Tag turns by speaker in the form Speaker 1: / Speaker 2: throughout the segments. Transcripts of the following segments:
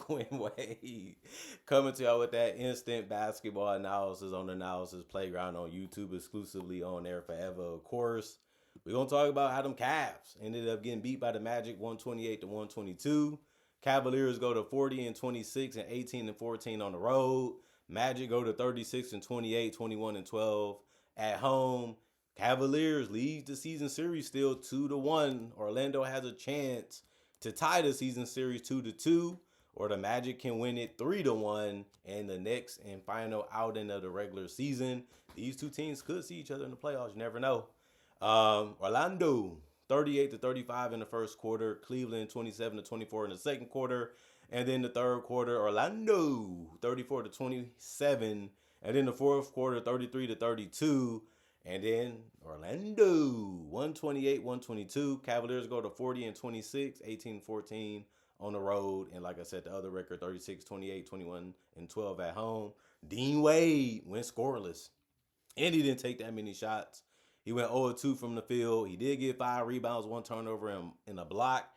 Speaker 1: Quinn Wade, coming to y'all with that instant basketball analysis on the Analysis Playground on YouTube, exclusively on there forever. Of course, we're gonna talk about how them Cavs ended up getting beat by the Magic 128 to 122. Cavaliers go to 40 and 26 and 18 and 14 on the road. Magic go to 36 and 28, 21 and 12 at home. Cavaliers lead the season series still 2-1. Orlando has a chance to tie the season series 2-2, or the Magic can win it 3-1 in the next and final outing of the regular season. These two teams could see each other in the playoffs. You never know. Orlando 38 to 35 in the first quarter. Cleveland 27 to 24 in the second quarter. And then the third quarter, Orlando 34 to 27. And then the fourth quarter, 33 to 32. And then Orlando 128 122. Cavaliers go to 40 and 26, 18 14 on the road. And like I said, the other record 36 28, 21 and 12 at home. Dean Wade went scoreless. And he didn't take that many shots. He went 0-2 from the field. He did get 5 rebounds, 1 turnover, and a block.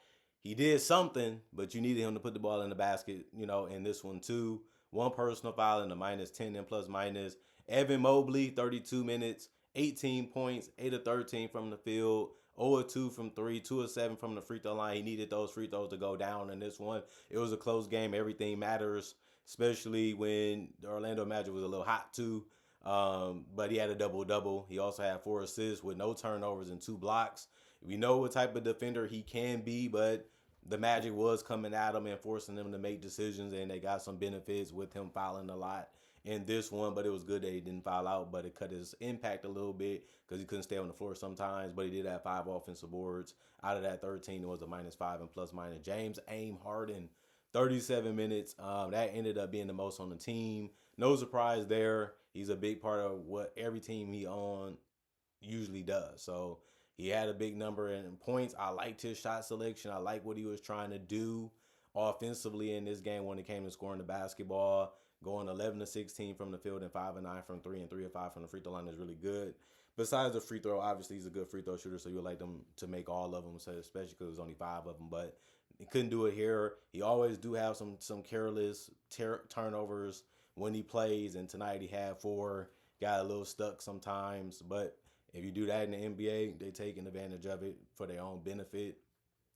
Speaker 1: He did something, but you needed him to put the ball in the basket, in this one too. One personal foul in the -10 and plus minus. Evan Mobley, 32 minutes, 18 points, 8 of 13 from the field, 0-2 from 3, 2 of 7 from the free throw line. He needed those free throws to go down in this one. It was a close game. Everything matters, especially when the Orlando Magic was a little hot too. But he had a double-double. He also had 4 assists with no turnovers and 2 blocks. We know what type of defender he can be, but the Magic was coming at him and forcing him to make decisions, and they got some benefits with him fouling a lot in this one. But it was good that he didn't foul out, but it cut his impact a little bit because he couldn't stay on the floor sometimes. But he did have 5 offensive boards. Out of that 13, it was a -5 and plus minus. James Harden, 37 minutes. That ended up being the most on the team. No surprise there. He's a big part of what every team he on usually does. So he had a big number in points. I liked his shot selection. I like what he was trying to do offensively in this game when it came to scoring the basketball. Going 11 to 16 from the field and 5 of 9 from 3 and 3 of 5 from the free throw line is really good. Besides the free throw, obviously he's a good free throw shooter, so you would like them to make all of them, so especially because there's only 5 of them. But he couldn't do it here. He always do have some careless turnovers when he plays, and tonight he had 4. Got a little stuck sometimes, but if you do that in the NBA, they taking advantage of it for their own benefit.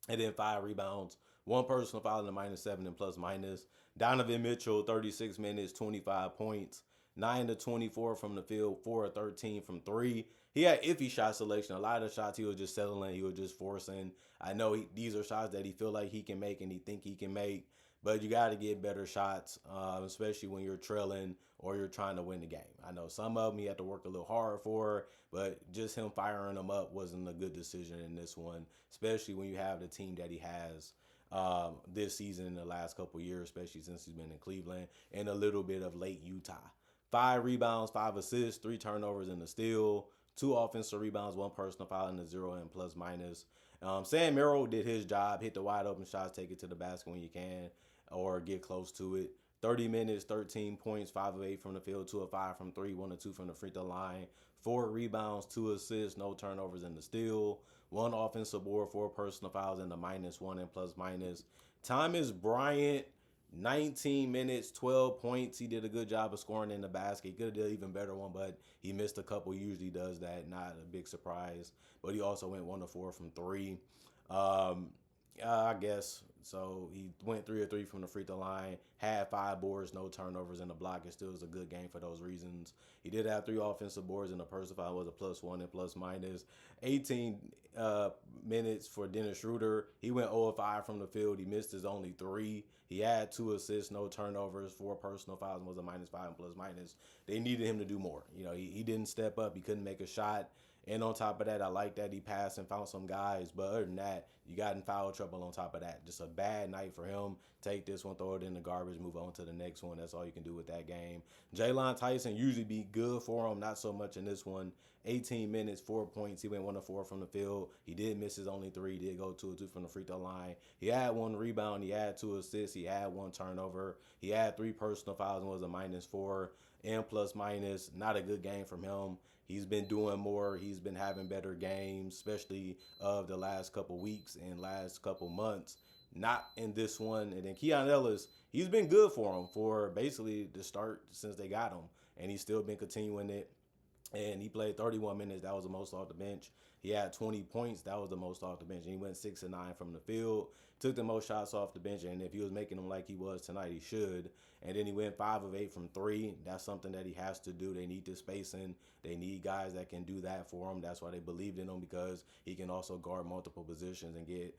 Speaker 1: And then 5 rebounds, 1 personal foul in the -7 and plus minus. Donovan Mitchell, 36 minutes, 25 points, 9 to 24 from the field, 4 of 13 from 3. He had iffy shot selection. A lot of the shots he was just settling, he was just forcing. I know these are shots that he feel like he can make and he think he can make, but you got to get better shots, especially when you're trailing or you're trying to win the game. I know some of them he had to work a little hard for, but just him firing them up wasn't a good decision in this one, especially when you have the team that he has this season in the last couple of years, especially since he's been in Cleveland, and a little bit of late Utah. 5 rebounds, 5 assists, 3 turnovers in the steal, 2 offensive rebounds, 1 personal foul in the 0 and plus minus. Sam Merrill did his job, hit the wide open shots, take it to the basket when you can, or get close to it. 30 minutes, 13 points, 5 of 8 from the field, 2 of 5 from 3, 1 of 2 from the free throw line, 4 rebounds, 2 assists, no turnovers in the steal, 1 offensive board, 4 personal fouls in the -1 and plus minus. Thomas Bryant, 19 minutes, 12 points. He did a good job of scoring in the basket. He could have did an even better one, but he missed a couple. He usually does that. Not a big surprise. But he also went 1 of 4 from 3. I guess. So he went 3 of 3 from the free throw line, had 5 boards, no turnovers in the block. It still was a good game for those reasons. He did have 3 offensive boards, and the personal foul was a +1 and plus minus. 18 minutes for Dennis Schroeder. He went 0 of 5 from the field. He missed his only 3. He had 2 assists, no turnovers, 4 personal fouls, and was a -5 and plus minus. They needed him to do more. He didn't step up. He couldn't make a shot. And on top of that, I like that he passed and found some guys. But other than that, you got in foul trouble on top of that. Just a bad night for him. Take this one, throw it in the garbage, move on to the next one. That's all you can do with that game. Jalen Tyson usually be good for him. Not so much in this one. 18 minutes, 4 points. He went 1 of 4 from the field. He did miss his only 3. He did go 2 of 2 from the free throw line. He had 1 rebound. He had 2 assists. He had 1 turnover. He had 3 personal fouls and was a -4 and plus minus. Not a good game from him. He's been doing more. He's been having better games, especially of the last couple weeks and last couple months. not in this one. And then Keon Ellis, he's been good for him for basically the start since they got him, and he's still been continuing it. And he played 31 minutes. That was the most off the bench. He had 20 points. That was the most off the bench. And he went 6 and 9 from the field. Took the most shots off the bench. And if he was making them like he was tonight, he should. And then he went 5 of 8 from three. That's something that he has to do. They need the spacing. They need guys that can do that for him. That's why they believed in him, because he can also guard multiple positions and get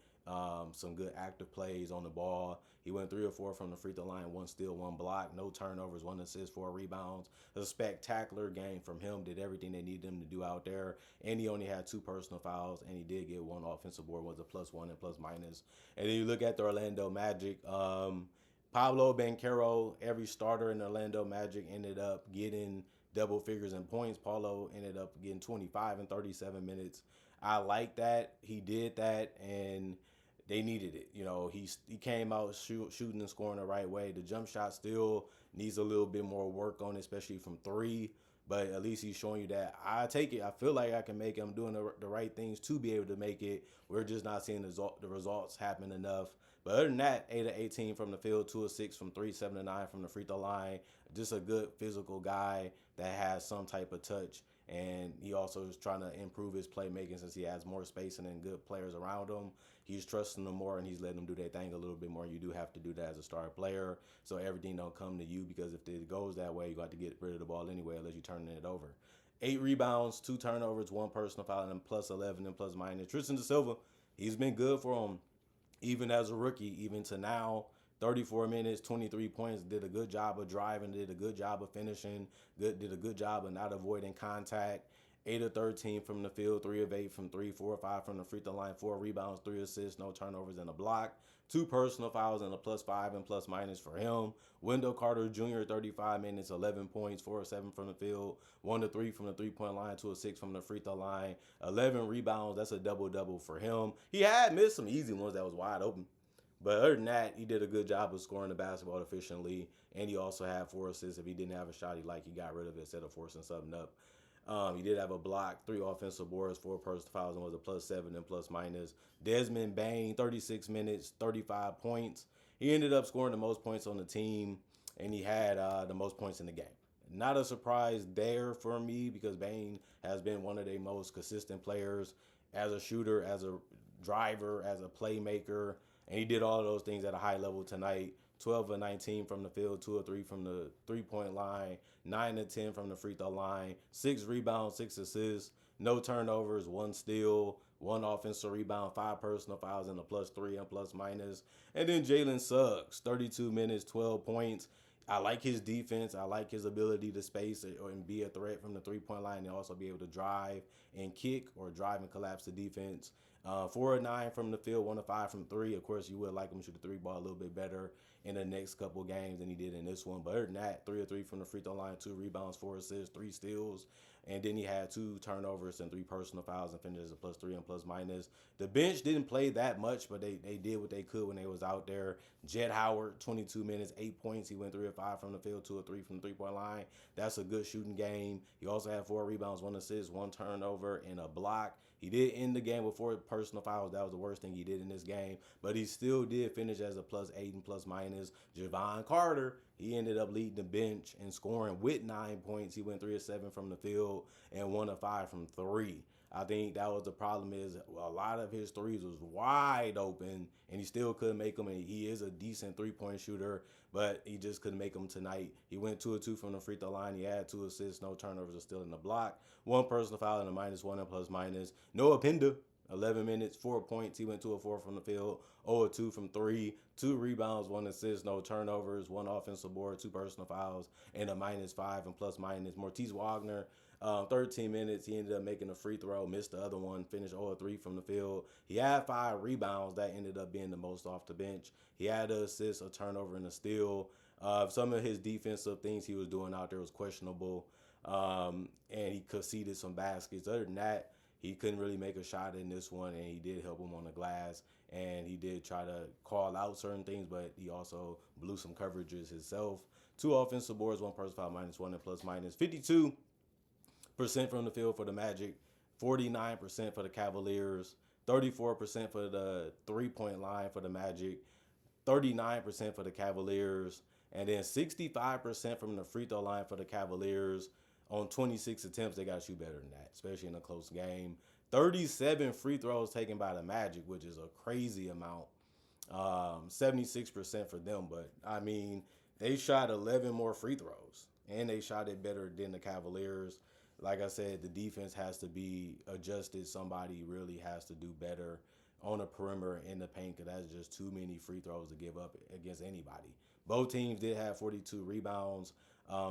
Speaker 1: some good active plays on the ball. He went 3 or 4 from the free throw line, 1 steal, 1 block, no turnovers, 1 assist, 4 rebounds. A spectacular game from him. Did everything they needed him to do out there. And he only had 2 personal fouls, and he did get 1 offensive board, was a +1 and plus minus. And then you look at the Orlando Magic. Pablo Banchero, every starter in Orlando Magic ended up getting double figures in points. Paulo ended up getting 25 in 37 minutes. I like that. He did that, and they needed it. He came out shooting and scoring the right way. The jump shot still needs a little bit more work on it, especially from three. But at least he's showing you that I take it. I feel like I can make it. I'm doing the right things to be able to make it. We're just not seeing the results happen enough. But other than that, 8 of 18 from the field, 2 of 6 from three, 7 of 9 from the free throw line. Just a good physical guy that has some type of touch. And he also is trying to improve his playmaking since he has more spacing and good players around him. He's trusting them more, and he's letting them do their thing a little bit more. You do have to do that as a star player, so everything don't come to you, because if it goes that way, you got to get rid of the ball anyway unless you're turning it over. 8 rebounds, 2 turnovers, 1 personal foul, and +11 and plus minus. Tristan Da Silva, he's been good for him even as a rookie, even to now. 34 minutes, 23 points, did a good job of driving, did a good job of finishing, did a good job of not avoiding contact. 8 of 13 from the field, 3 of 8 from three, 4 of 5 from the free throw line, 4 rebounds, 3 assists, no turnovers, and a block. 2 personal fouls and a +5 and plus minus for him. Wendell Carter Jr., 35 minutes, 11 points, 4 of 7 from the field, 1 of 3 from the three-point line, 2 of 6 from the free throw line, 11 rebounds. That's a double-double for him. He had missed some easy ones that was wide open. But other than that, he did a good job of scoring the basketball efficiently, and he also had 4 assists. If he didn't have a shot he got rid of it instead of forcing something up. He did have a block, 3 offensive boards, 4 personal fouls, and was a +7 and plus minus. Desmond Bane, 36 minutes, 35 points. He ended up scoring the most points on the team, and he had the most points in the game. Not a surprise there for me, because Bane has been one of their most consistent players as a shooter, as a driver, as a playmaker. And he did all of those things at a high level tonight. 12 of 19 from the field, 2 of 3 from the three-point line, 9 of 10 from the free throw line, 6 rebounds, 6 assists, no turnovers, 1 steal, 1 offensive rebound, 5 personal fouls, and a +3 and plus minus. And then Jalen Suggs, 32 minutes, 12 points. I like his defense. I like his ability to space and be a threat from the three-point line, and also be able to drive and kick, or drive and collapse the defense. 4 of 9 from the field, 1 of 5 from three. Of course, you would like him to shoot the three ball a little bit better in the next couple games than he did in this one. But other than that, 3 of 3 from the free throw line, 2 rebounds, 4 assists, 3 steals. And then he had 2 turnovers and 3 personal fouls, and finished as a +3 and plus minus. The bench didn't play that much, but they did what they could when they was out there. Jett Howard, 22 minutes, 8 points. He went 3 of 5 from the field, 2 of 3 from the three-point line. That's a good shooting game. He also had 4 rebounds, 1 assist, 1 turnover, and a block. He did end the game with 4 personal fouls. That was the worst thing he did in this game. But he still did finish as a +8 and plus minus. Javon Carter, he ended up leading the bench and scoring with 9 points. He went 3 of 7 from the field and 1 of 5 from three. I think that was the problem, is a lot of his threes was wide open, and he still couldn't make them. And he is a decent three-point shooter, but he just couldn't make them tonight. He went 2 of 2 from the free throw line. He had 2 assists, no turnovers, or still in the block. 1 personal foul and a -1 and plus minus. Noah Penda, 11 minutes, 4 points. He went 2 of 4 from the field, 0 of 2 from three, 2 rebounds, 1 assist, no turnovers, 1 offensive board, 2 personal fouls, and a -5 and plus minus. Mortiz Wagner, 13 minutes. He ended up making a free throw, missed the other one, finished 0 of 3 from the field. He had 5 rebounds. That ended up being the most off the bench. He had an assist, a turnover, and a steal. Some of his defensive things he was doing out there was questionable, and he conceded some baskets. Other than that, he couldn't really make a shot in this one, and he did help him on the glass, and he did try to call out certain things, but he also blew some coverages himself. 2 offensive boards, 1 personal foul, -1 and plus minus. 52% from the field for the Magic, 49% for the Cavaliers. 34% for the 3-point line for the Magic, 39% for the Cavaliers, and then 65% from the free throw line for the Cavaliers. On 26 attempts, they got to shoot better than that, especially in a close game. 37 free throws taken by the Magic, which is a crazy amount. 76% for them, but I mean, they shot 11 more free throws, and they shot it better than the Cavaliers. Like I said, the defense has to be adjusted. Somebody really has to do better on the perimeter in the paint because that's just too many free throws to give up against anybody. Both teams did have 42 rebounds,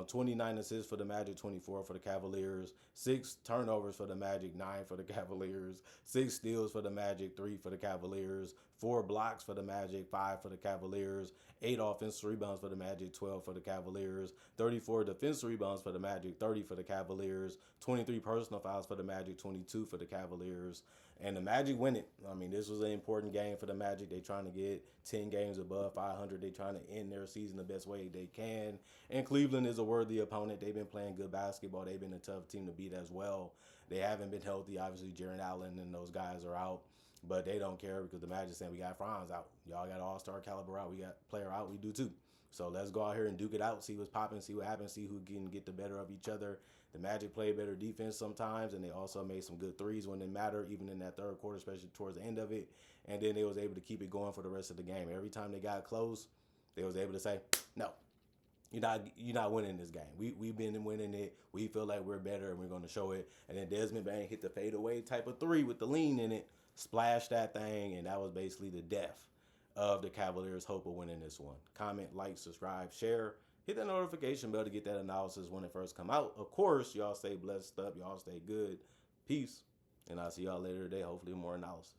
Speaker 1: 29 assists for the Magic, 24 for the Cavaliers, 6 turnovers for the Magic, 9 for the Cavaliers, 6 steals for the Magic, 3 for the Cavaliers, 4 blocks for the Magic, 5 for the Cavaliers, 8 offensive rebounds for the Magic, 12 for the Cavaliers, 34 defensive rebounds for the Magic, 30 for the Cavaliers, 23 personal fouls for the Magic, 22 for the Cavaliers. And the Magic win it. I mean, this was an important game for the Magic. They trying to get 10 games above 500. They trying to end their season the best way they can. And Cleveland is a worthy opponent. They've been playing good basketball. They've been a tough team to beat as well. They haven't been healthy. Obviously, Jaren Allen and those guys are out. But they don't care because the Magic saying we got Franz out. Y'all got all-star caliber out. We got player out. We do too. So let's go out here and duke it out, see what's popping, see what happens, see who can get the better of each other. The Magic play better defense sometimes, and they also made some good threes when they matter, even in that third quarter, especially towards the end of it. And then they was able to keep it going for the rest of the game. Every time they got close, they was able to say, no, you're not winning this game. We've been winning it. We feel like we're better, and we're going to show it. And then Desmond Bain hit the fadeaway type of three with the lean in it, splashed that thing, and that was basically the death of the Cavaliers' hope of winning this one. Comment, like, subscribe, share. Hit the notification bell to get that analysis when it first come out. Of course, y'all stay blessed up. Y'all stay good. Peace. And I'll see y'all later today, hopefully more analysis.